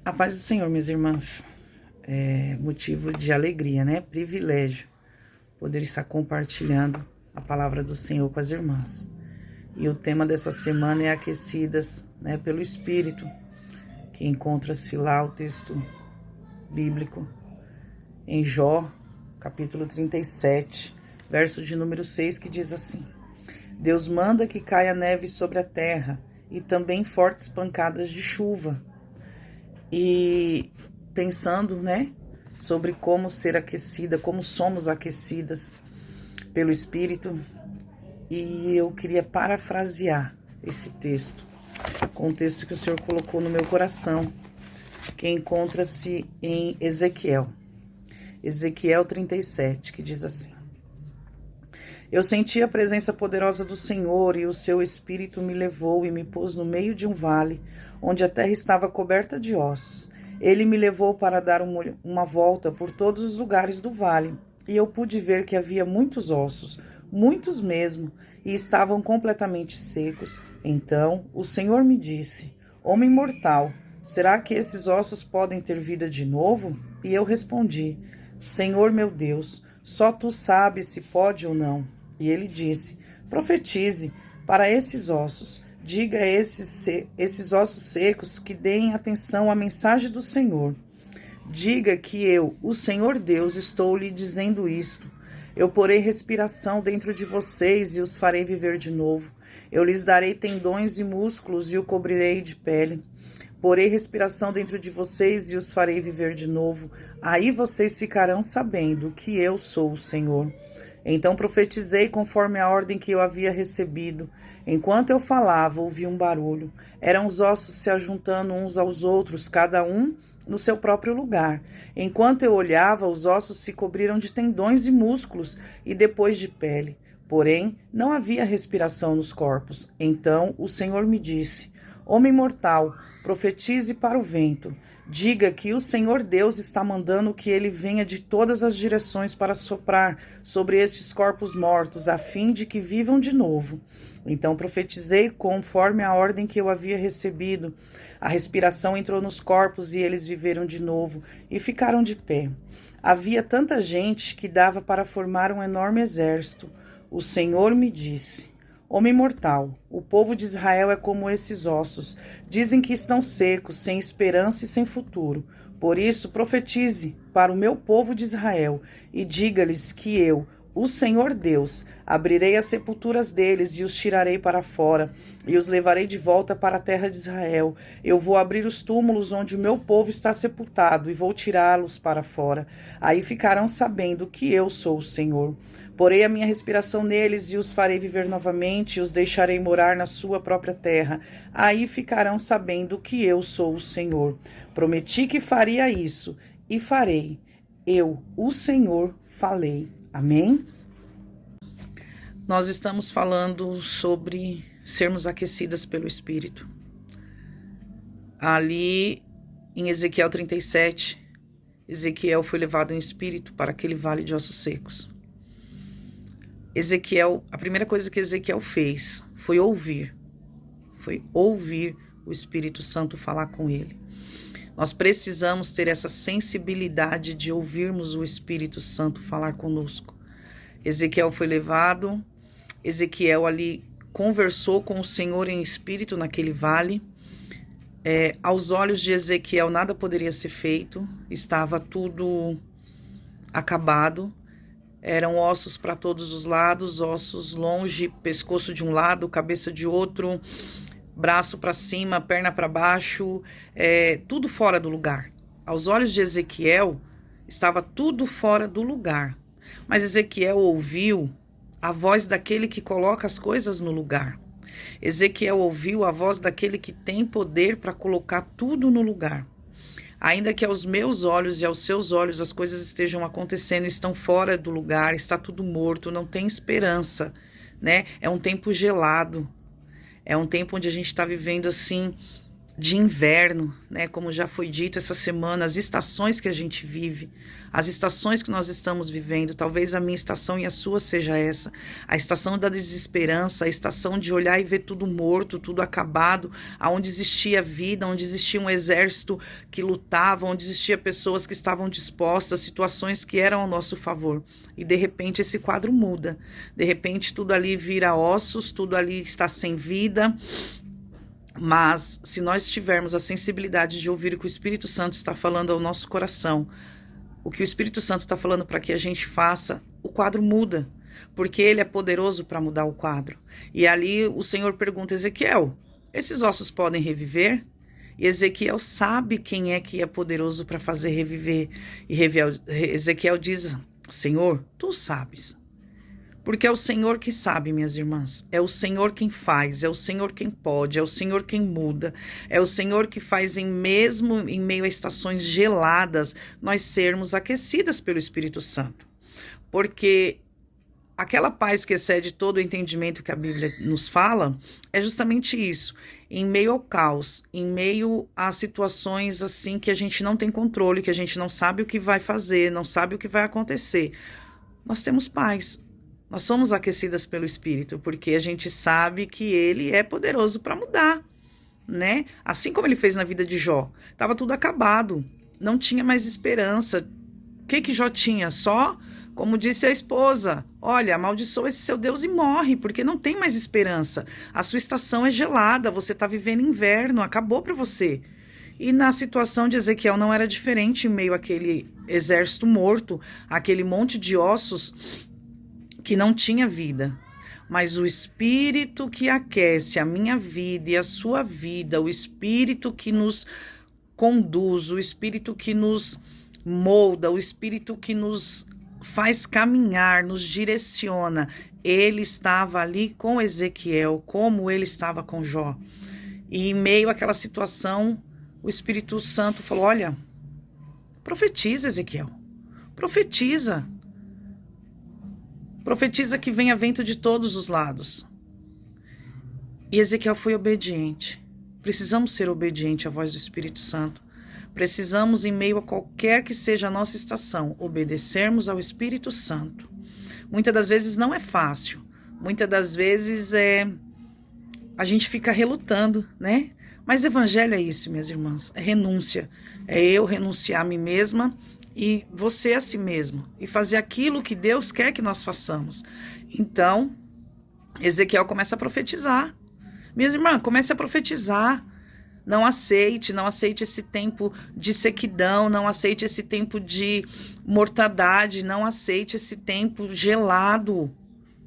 A paz do Senhor, minhas irmãs, é motivo de alegria, né? Privilégio poder estar compartilhando a palavra do Senhor com as irmãs. E o tema dessa semana é aquecidas, né, pelo Espírito, que encontra-se lá o texto bíblico em Jó, capítulo 37, verso de número 6, que diz assim: Deus manda que caia neve sobre a terra e também fortes pancadas de chuva. E pensando, né, sobre como ser aquecida, como somos aquecidas pelo Espírito, e eu queria parafrasear esse texto, com o texto que o Senhor colocou no meu coração, que encontra-se em Ezequiel 37, que diz assim: Eu senti a presença poderosa do Senhor, e o seu Espírito me levou e me pôs no meio de um vale, onde a terra estava coberta de ossos. Ele me levou para dar uma volta por todos os lugares do vale, e eu pude ver que havia muitos ossos, muitos mesmo, e estavam completamente secos. Então o Senhor me disse: Homem mortal, será que esses ossos podem ter vida de novo? E eu respondi: Senhor meu Deus, só tu sabes se pode ou não. E ele disse: Profetize para esses ossos. Diga a esses ossos secos que deem atenção à mensagem do Senhor. Diga que eu, o Senhor Deus, estou lhe dizendo isto. Eu porei respiração dentro de vocês e os farei viver de novo. Eu lhes darei tendões e músculos e o cobrirei de pele. Porei respiração dentro de vocês e os farei viver de novo. Aí vocês ficarão sabendo que eu sou o Senhor. Então profetizei conforme a ordem que eu havia recebido. Enquanto eu falava, ouvi um barulho. Eram os ossos se ajuntando uns aos outros, cada um no seu próprio lugar. Enquanto eu olhava, os ossos se cobriram de tendões e músculos e depois de pele. Porém, não havia respiração nos corpos. Então o Senhor me disse: Homem mortal, profetize para o vento. Diga que o Senhor Deus está mandando que ele venha de todas as direções para soprar sobre estes corpos mortos, a fim de que vivam de novo. Então profetizei conforme a ordem que eu havia recebido. A respiração entrou nos corpos e eles viveram de novo e ficaram de pé. Havia tanta gente que dava para formar um enorme exército. O Senhor me disse: Homem mortal, o povo de Israel é como esses ossos. Dizem que estão secos, sem esperança e sem futuro. Por isso, profetize para o meu povo de Israel e diga-lhes que eu, o Senhor Deus, abrirei as sepulturas deles e os tirarei para fora e os levarei de volta para a terra de Israel. Eu vou abrir os túmulos onde o meu povo está sepultado e vou tirá-los para fora. Aí ficarão sabendo que eu sou o Senhor. Porei a minha respiração neles e os farei viver novamente e os deixarei morar na sua própria terra. Aí ficarão sabendo que eu sou o Senhor. Prometi que faria isso e farei. Eu, o Senhor, falei. Amém? Nós estamos falando sobre sermos aquecidas pelo Espírito. Ali em Ezequiel 37, Ezequiel foi levado em espírito para aquele vale de ossos secos. A primeira coisa que Ezequiel fez foi ouvir o Espírito Santo falar com ele. Nós precisamos ter essa sensibilidade de ouvirmos o Espírito Santo falar conosco. Ezequiel foi levado, Ezequiel ali conversou com o Senhor em espírito naquele vale. Aos olhos de Ezequiel nada poderia ser feito, estava tudo acabado. Eram ossos para todos os lados, ossos longe, pescoço de um lado, cabeça de outro, braço para cima, perna para baixo, tudo fora do lugar. Aos olhos de Ezequiel, estava tudo fora do lugar. Mas Ezequiel ouviu a voz daquele que coloca as coisas no lugar. Ezequiel ouviu a voz daquele que tem poder para colocar tudo no lugar. Ainda que aos meus olhos e aos seus olhos as coisas estejam acontecendo, estão fora do lugar, está tudo morto, não tem esperança, né? É um tempo gelado, é um tempo onde a gente está vivendo assim, de inverno, né? Como já foi dito essa semana, as estações que a gente vive, as estações que nós estamos vivendo, talvez a minha estação e a sua seja essa, a estação da desesperança, a estação de olhar e ver tudo morto, tudo acabado, aonde existia vida, onde existia um exército que lutava, onde existia pessoas que estavam dispostas, situações que eram ao nosso favor. E de repente esse quadro muda, de repente tudo ali vira ossos, tudo ali está sem vida. Mas se nós tivermos a sensibilidade de ouvir o que o Espírito Santo está falando ao nosso coração, o que o Espírito Santo está falando para que a gente faça, o quadro muda, porque ele é poderoso para mudar o quadro. E ali o Senhor pergunta a Ezequiel, esses ossos podem reviver? E Ezequiel sabe quem é que é poderoso para fazer reviver. E Ezequiel diz, Senhor, tu sabes. Porque é o Senhor que sabe, minhas irmãs. É o Senhor quem faz, é o Senhor quem pode, é o Senhor quem muda. É o Senhor que faz mesmo em meio a estações geladas, nós sermos aquecidas pelo Espírito Santo. Porque aquela paz que excede todo o entendimento que a Bíblia nos fala, é justamente isso. Em meio ao caos, em meio a situações assim que a gente não tem controle, que a gente não sabe o que vai fazer, não sabe o que vai acontecer, nós temos paz. Nós somos aquecidas pelo Espírito, porque a gente sabe que Ele é poderoso para mudar, né? Assim como Ele fez na vida de Jó. Estava tudo acabado, não tinha mais esperança. O que Jó tinha? Só, como disse a esposa, olha, amaldiçoa esse seu Deus e morre, porque não tem mais esperança. A sua estação é gelada, você está vivendo inverno, acabou para você. E na situação de Ezequiel não era diferente em meio àquele exército morto, aquele monte de ossos que não tinha vida, mas o Espírito que aquece a minha vida e a sua vida, o Espírito que nos conduz, o Espírito que nos molda, o Espírito que nos faz caminhar, nos direciona, ele estava ali com Ezequiel, como ele estava com Jó. E em meio àquela situação, o Espírito Santo falou, olha, profetiza, Ezequiel, profetiza. Profetiza que venha vento de todos os lados. E Ezequiel foi obediente. Precisamos ser obedientes à voz do Espírito Santo. Precisamos, em meio a qualquer que seja a nossa estação, obedecermos ao Espírito Santo. Muitas das vezes não é fácil. Muitas das vezes a gente fica relutando, né? Mas evangelho é isso, minhas irmãs. É renúncia. É eu renunciar a mim mesma e você a si mesmo, e fazer aquilo que Deus quer que nós façamos. Então, Ezequiel começa a profetizar. Minhas irmãs, comece a profetizar. Não aceite esse tempo de sequidão, não aceite esse tempo de mortandade, não aceite esse tempo gelado.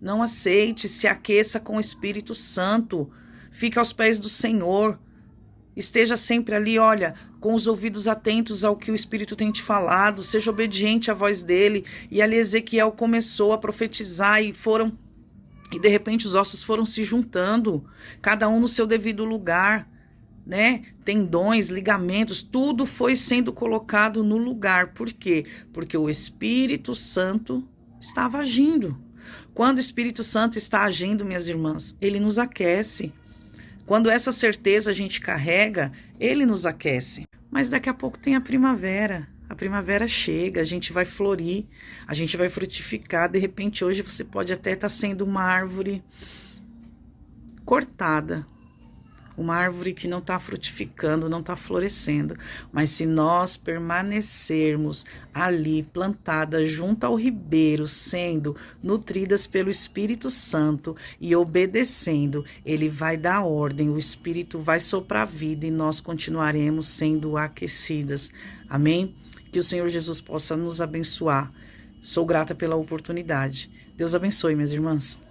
Não aceite, se aqueça com o Espírito Santo. Fique aos pés do Senhor. Esteja sempre ali, olha, com os ouvidos atentos ao que o Espírito tem te falado, seja obediente à voz dele. E ali Ezequiel começou a profetizar e de repente os ossos foram se juntando, cada um no seu devido lugar, né? Tendões, ligamentos, tudo foi sendo colocado no lugar. Por quê? Porque o Espírito Santo estava agindo. Quando o Espírito Santo está agindo, minhas irmãs, ele nos aquece. Quando essa certeza a gente carrega, ele nos aquece. Mas daqui a pouco tem a primavera. A primavera chega, a gente vai florir, a gente vai frutificar. De repente, hoje você pode até estar sendo uma árvore cortada. Uma árvore que não está frutificando, não está florescendo. Mas se nós permanecermos ali, plantadas junto ao ribeiro, sendo nutridas pelo Espírito Santo e obedecendo, ele vai dar ordem, o Espírito vai soprar vida e nós continuaremos sendo aquecidas. Amém? Que o Senhor Jesus possa nos abençoar. Sou grata pela oportunidade. Deus abençoe, minhas irmãs.